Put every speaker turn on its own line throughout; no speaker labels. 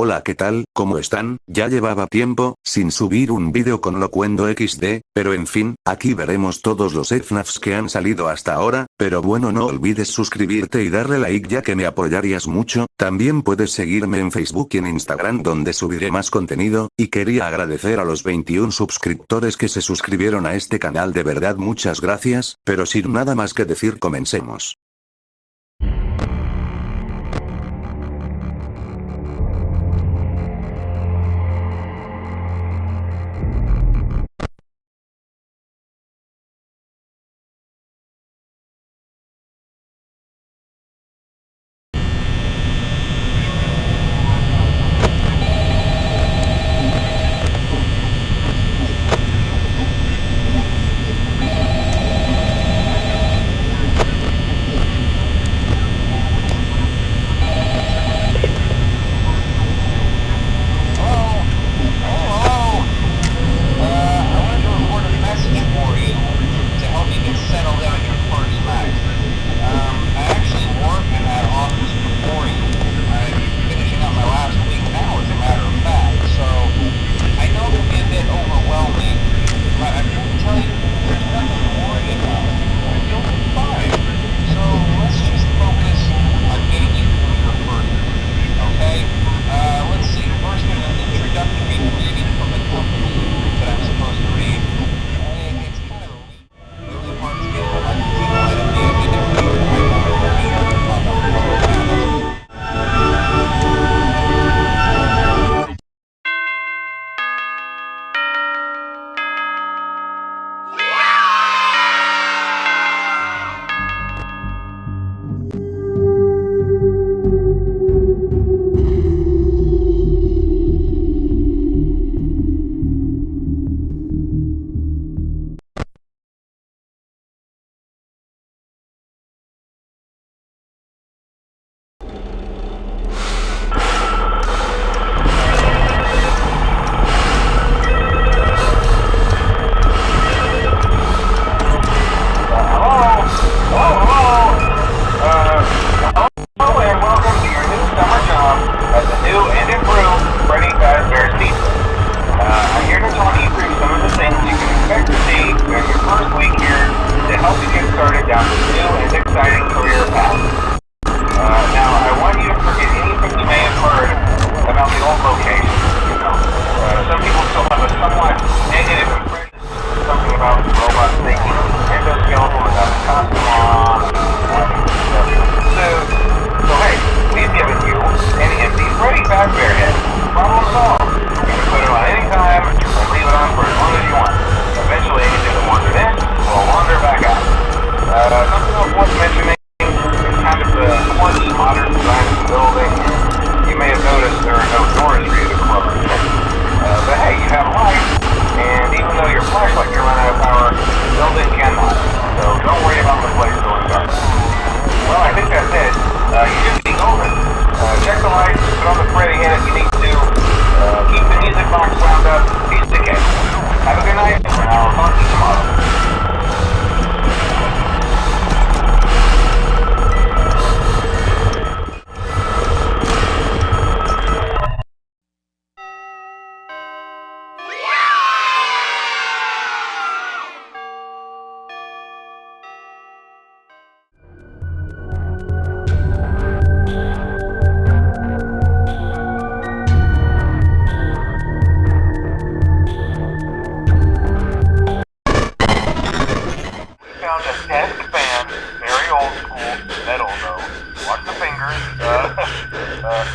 Hola, ¿qué tal? ¿Cómo están? Ya llevaba tiempo sin subir un vídeo con Locuendo XD, pero en fin, aquí veremos todos los FNAFs que han salido hasta ahora, pero bueno, no olvides suscribirte y darle like ya que me apoyarías mucho. También puedes seguirme en Facebook y en Instagram donde subiré más contenido, y quería agradecer a los 21 suscriptores que se suscribieron a este canal, de verdad muchas gracias, pero sin nada más que decir comencemos.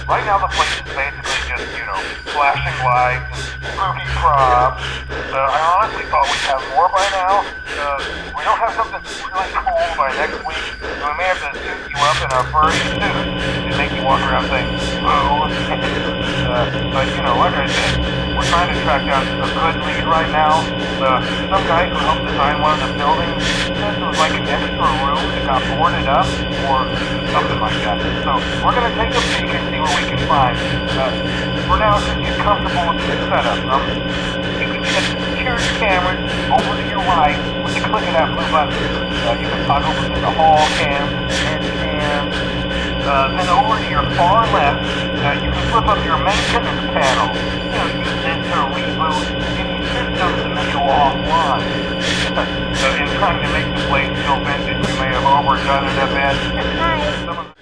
Right now the place is basically just, flashing lights and spooky props. I honestly thought we'd have more by now. We don't have something really cool by next week, so we may have to suit you up in a furry suit and make you walk around saying, boo. But, like I said, we're trying to track down a good lead right now. Some guy who helped design one of the buildings said there was like an extra room that got boarded up or something like that. So we're going to take a peek and see what we can find. For now, just get comfortable with the setup. You can get security cameras over to your right with the click of that blue button. You can toggle between the hall cam and Then over to your far left, you can flip up your maintenance panel. Use this to reboot any systems that may go offline. In trying to make the place feel vintage, you may have overdone it a bit. Some of the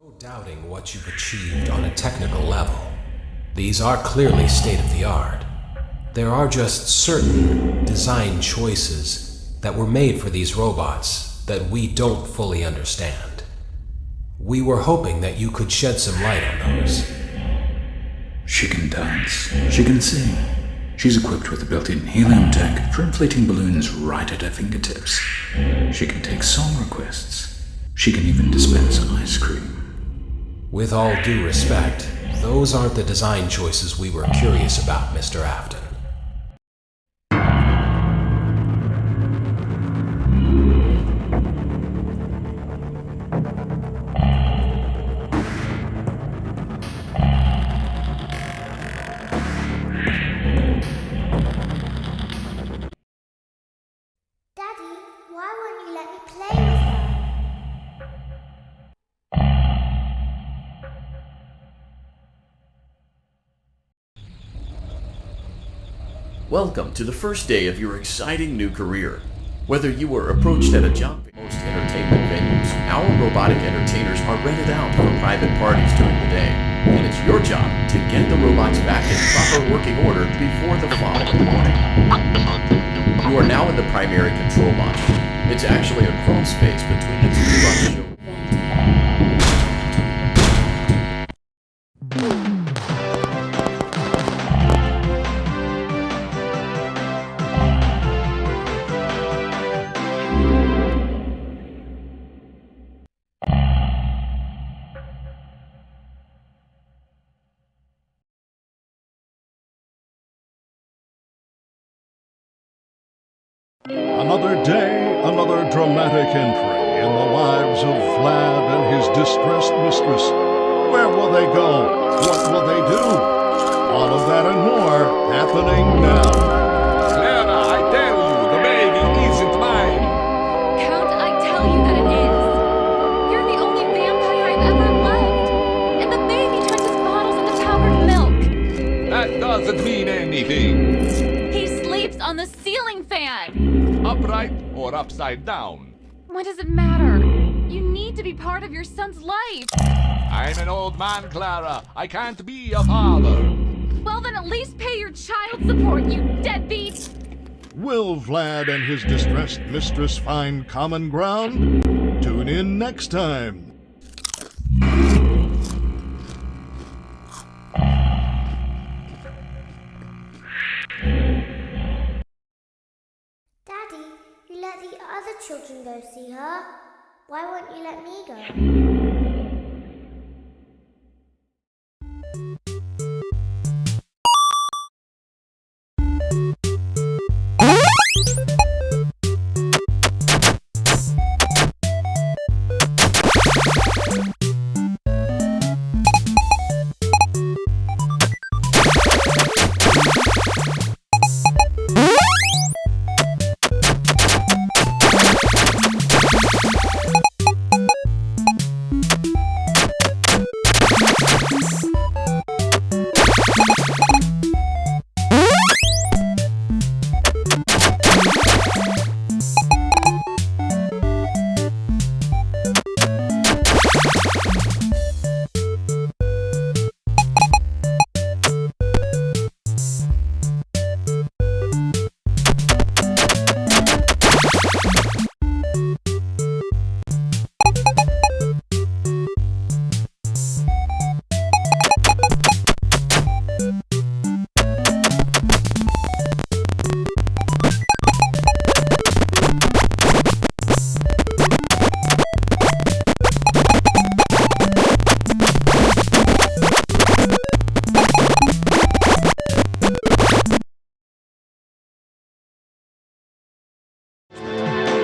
No doubting what you've achieved on a technical level. These are clearly state-of-the-art. There are just certain design choices that were made for these robots that we don't fully understand. We were hoping that you could shed some light on those.
She can dance. She can sing. She's equipped with a built-in helium tank for inflating balloons right at her fingertips. She can take song requests. She can even dispense ice cream.
With all due respect, those aren't the design choices we were curious about, Mr. Afton.
Daddy, why won't you let me play with her?
Welcome to the first day of your exciting new career. Whether you were approached at a job fair or most entertainment venues, our robotic entertainers are rented out for private parties during the day. And it's your job to get the robots back in proper working order before the following morning. You are now in the primary control module. It's actually a crawl space between the two robots.
Another day, another dramatic entry in the lives of Vlad and his distressed mistress. Where will they go? What will they do? All of that and more happening now.
Clara, I tell you, the baby isn't mine.
Count, I tell you that it is. You're the only vampire I've ever loved. And the baby turns his bottles into powdered milk.
That doesn't mean anything.
He sleeps on the ceiling fan.
Upright or upside down?
What does it matter? You need to be part of your son's life.
I'm an old man, Clara. I can't be a father.
Well, then at least pay your child support, you deadbeat.
Will Vlad and his distressed mistress find common ground? Tune in next time.
Daddy, you let the other children go see her. Why won't you let me go?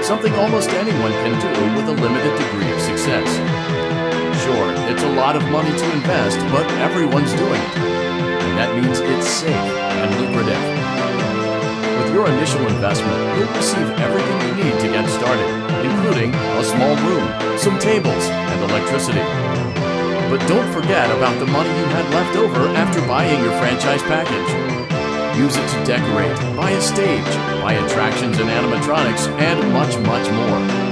Something almost anyone can do with a limited degree of success. Sure, it's a lot of money to invest, but everyone's doing it. And that means it's safe and lucrative. With your initial investment, you'll receive everything you need to get started, including a small room, some tables, and electricity. But don't forget about the money you had left over after buying your franchise package. Use it to decorate, buy a stage, buy attractions and animatronics, and much, much more.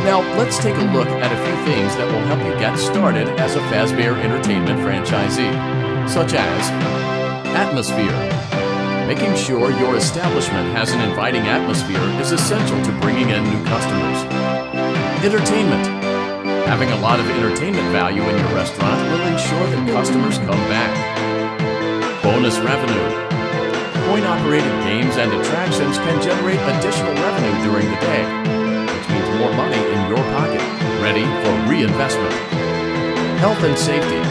Now, let's take a look at a few things that will help you get started as a Fazbear Entertainment franchisee, such as atmosphere. Making sure your establishment has an inviting atmosphere is essential to bringing in new customers. Entertainment. Having a lot of entertainment value in your restaurant will ensure that customers come back. Bonus revenue. Coin-operated games and attractions can generate additional revenue during the day, which means more money in your pocket, ready for reinvestment. Health and safety.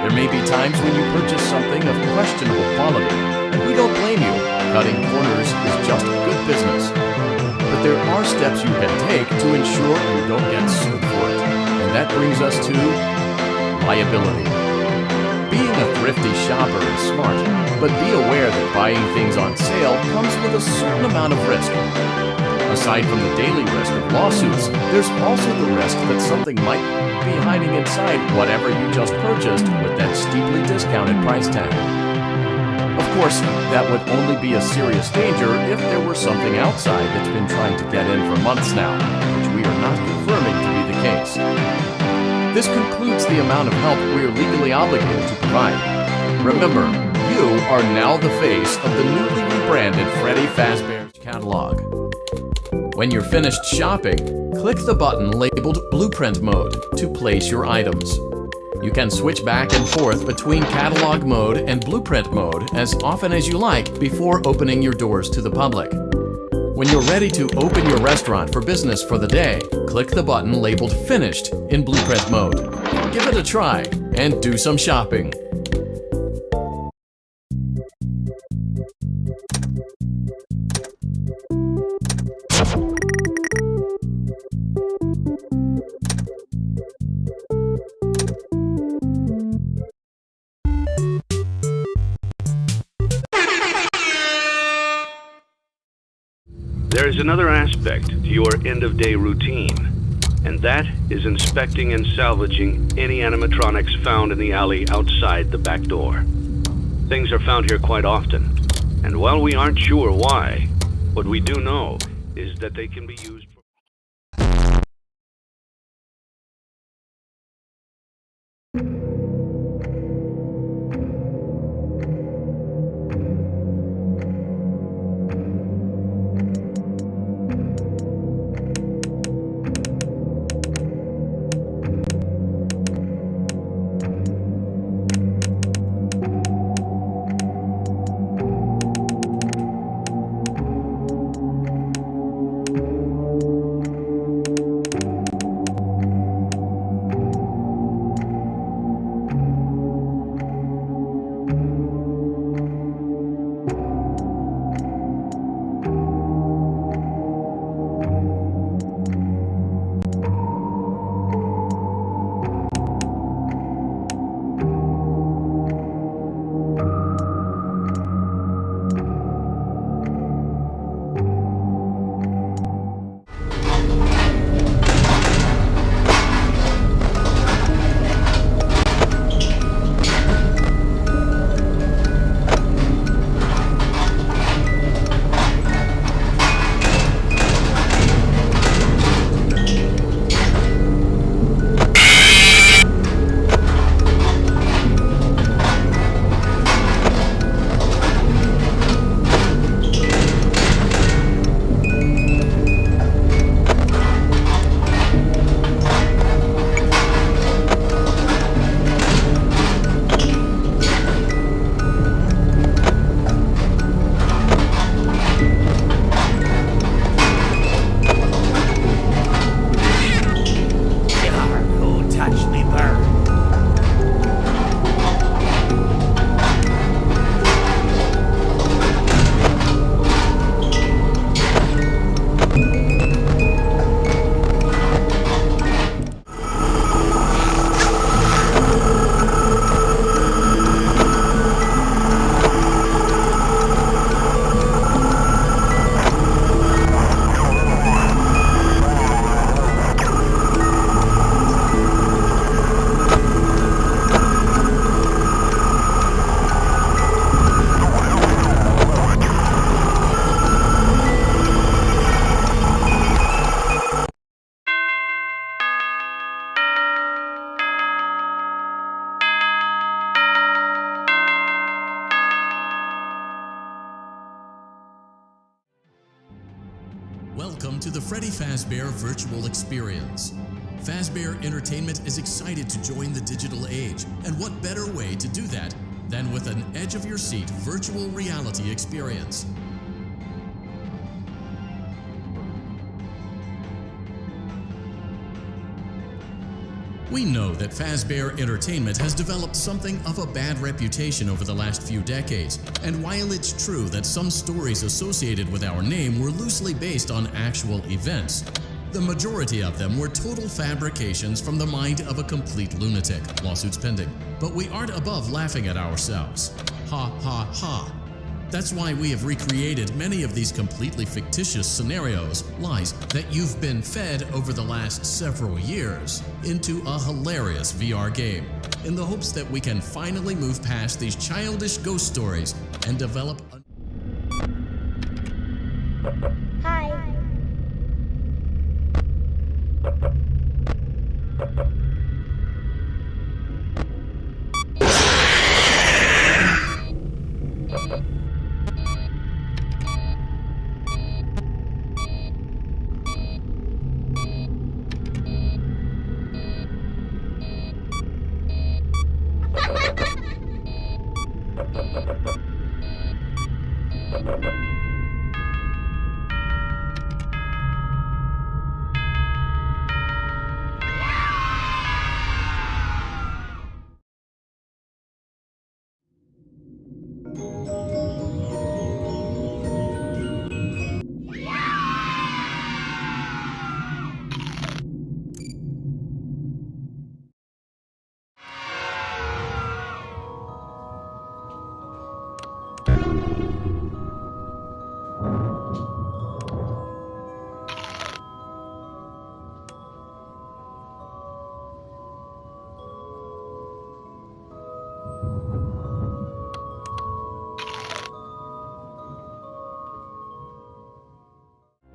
There may be times when you purchase something of questionable quality, and we don't blame you. Cutting corners is just good business. But there are steps you can take to ensure you don't get sued for it. And that brings us to liability. Being a thrifty shopper is smart, but be aware that buying things on sale comes with a certain amount of risk. Aside from the daily risk of lawsuits, there's also the risk that something might be hiding inside whatever you just purchased with that steeply discounted price tag. Of course, that would only be a serious danger if there were something outside that's been trying to get in for months now, which we are not confirming to be the case. This concludes the amount of help we are legally obligated to provide. Remember, you are now the face of the newly rebranded Freddy Fazbear's catalog. When you're finished shopping, click the button labeled Blueprint Mode to place your items. You can switch back and forth between Catalog Mode and Blueprint Mode as often as you like before opening your doors to the public. When you're ready to open your restaurant for business for the day, click the button labeled Finished in Blueprint Mode. Give it a try and do some shopping.
There is another aspect to your end-of-day routine, and that is inspecting and salvaging any animatronics found in the alley outside the back door. Things are found here quite often, and while we aren't sure why, what we do know is that they can be used for...
Freddy Fazbear Virtual Experience. Fazbear Entertainment is excited to join the digital age, and what better way to do that than with an edge-of-your-seat virtual reality experience. We know that Fazbear Entertainment has developed something of a bad reputation over the last few decades, and while it's true that some stories associated with our name were loosely based on actual events, the majority of them were total fabrications from the mind of a complete lunatic, lawsuits pending. But we aren't above laughing at ourselves. Ha ha ha. That's why we have recreated many of these completely fictitious scenarios, lies that you've been fed over the last several years, into a hilarious VR game, in the hopes that we can finally move past these childish ghost stories and develop a...
Hi.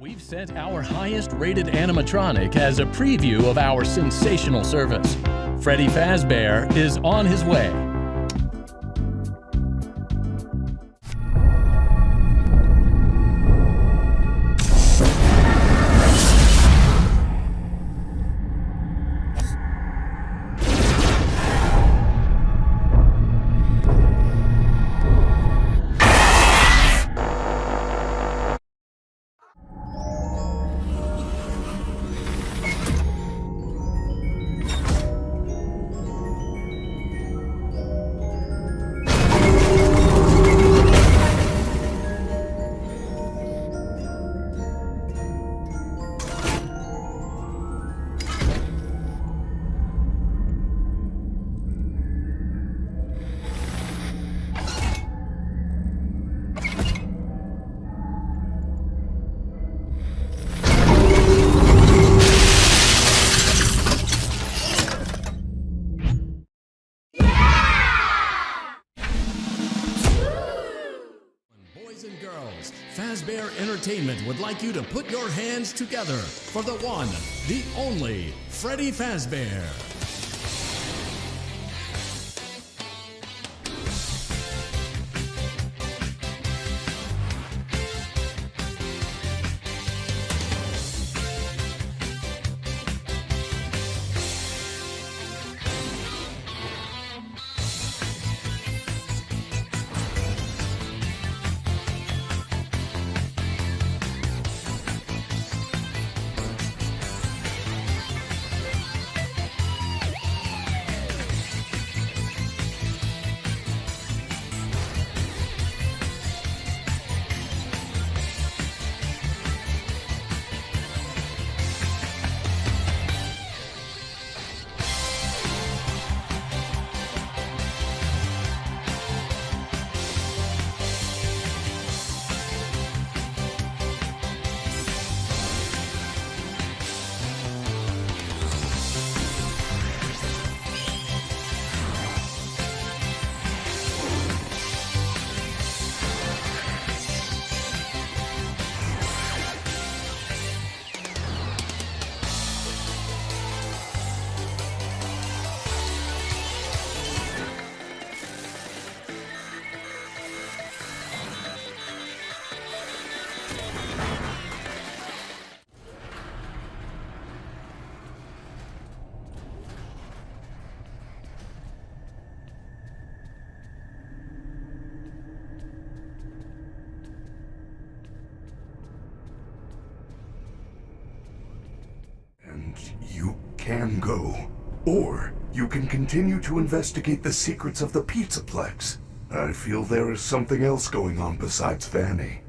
We've sent our highest-rated animatronic as a preview of our sensational service. Freddy Fazbear is on his way. Fazbear Entertainment would like you to put your hands together for the one, the only, Freddy Fazbear.
can go. Or you can continue to investigate the secrets of the Pizzaplex. I feel there is something else going on besides Vanny.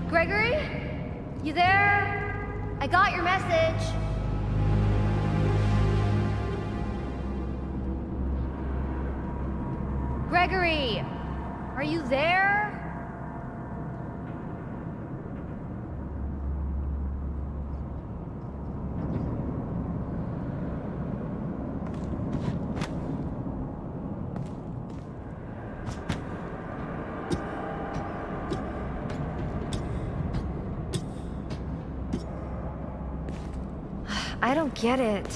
Gregory? You there? I got your message. Gregory, are you there? I don't get it.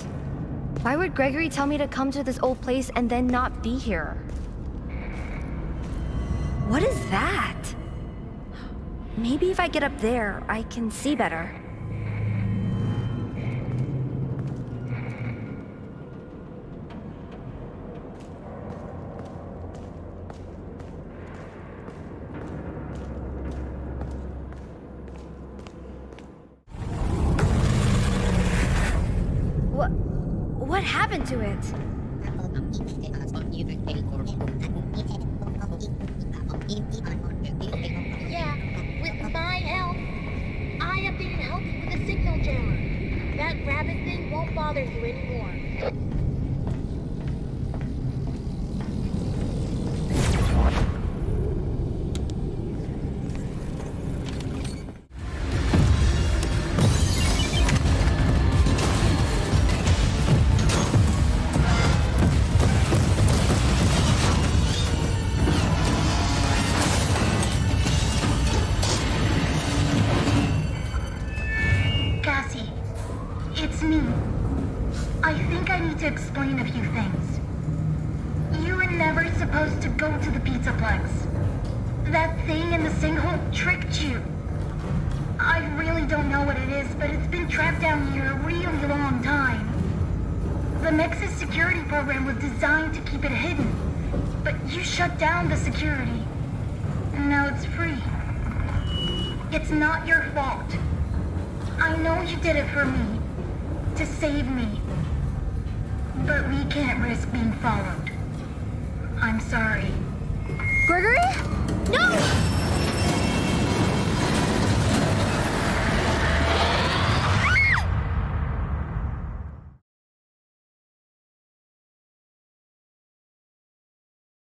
Why would Gregory tell me to come to this old place and then not be here? What is that? Maybe if I get up there, I can see better. What happened to it?
Yeah, with my help. I updated Healthy with a signal jammer. That rabbit thing won't bother you anymore.
It's me. I think I need to explain a few things. You were never supposed to go to the Pizzaplex. That thing in the sinkhole tricked you. I really don't know what it is, but it's been trapped down here a really long time. The Nexus security program was designed to keep it hidden, but you shut down the security, and now it's free. It's not your fault. I know you did it for me. To save me. But we can't risk being followed. I'm sorry.
Gregory? No!